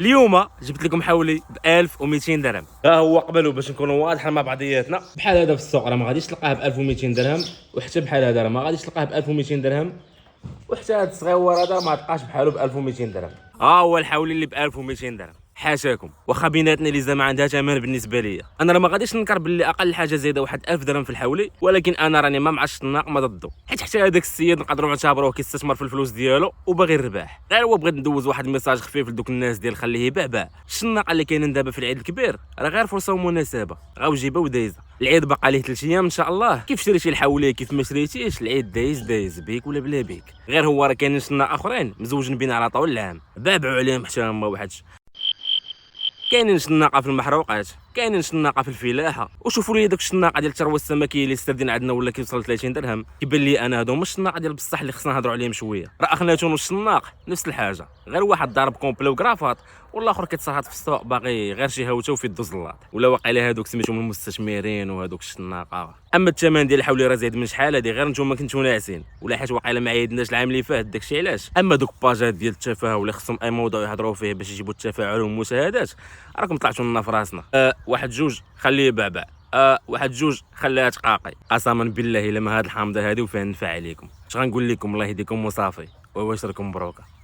اليوم جبت لكم حوالي ب 1200 درهم. ها هو قبل باش نكونوا واضحين مع بعضياتنا، بحال هذا في السوق راه ما غاديش تلقاه ب 1200 درهم، وحتى بحال هذا راه ما غاديش تلقاه ب 1200 درهم، وحتى هذا الصغيور هذا ما تلقاش بحالو ب 1200 درهم. ها هو الحولي اللي ب 1200 درهم. حاشاكم، واخا بيناتنا اللي زعما عندها ثمن بالنسبه ليا، انا راه ما غاديش ننكر باللي اقل حاجه زايده واحد 1000 درهم في الحولي، ولكن انا راني ما مع الشناق ما ضده، حيت حتى هذاك السيد نقدروا نعتبروه كيستثمر في الفلوس ديالو وباغي الرباح. غير هو بغيت ندوز واحد الميساج خفيف لدوك الناس ديال خليه يبيع. الشناقه اللي كاينين دابا في العيد الكبير راه غير فرصه ومناسبه، غاوجيبه ودايزه. العيد باقي ليه 3 ايام ان شاء الله، كيف شريتي الحولي كيف ما شريتيش العيد دايز بيك ولا بلا بيك. غير هو راه كاينين شناق اخرين مزوجين بينا على طول العام، بابعوا عليهم حتى هما وحدش. كاينين شناقه في المحروقات، كاينين شناقه في الفلاحه، وشوفوا لي داك الشناقه ديال الثروه السمكيه اللي استردين عندنا ولا كيوصل 30 درهم. كيبان لي انا هادو هما الشناقه ديال بصح اللي خصنا نهضروا عليهم شويه. راه اخناتون والشناق نفس الحاجه، غير واحد ضارب كومبلي وكرافات والاخر كيتصاحط في السوق باغي غير شي هوته وفي الدوز اللاط، ولا واقيلا هادوك سميتهم المستثمرين وهادوك الشناقه. اما الثمن ديال الحولي راه زايد من شحال هادي، غير نتوما كنتو ناعسين ولا حيت واقيلا ما عيدناش العام اللي فات داكشي علاش. اما دوك الباجات ديال التفاهه اللي خصهم اي موضوع يهضروا فيه باش يجيبوا التفاعل والمشاهدات، راكم طلعتوا لنا في راسنا. واحد جوج خليه بعبع، واحد جوج خليها تقاقي. قسما بالله الا ما هاد الحامضه هادي وفيها النفع عليكم. اش غنقول لكم، الله يهديكم وصافي، وبشركم مبروكه.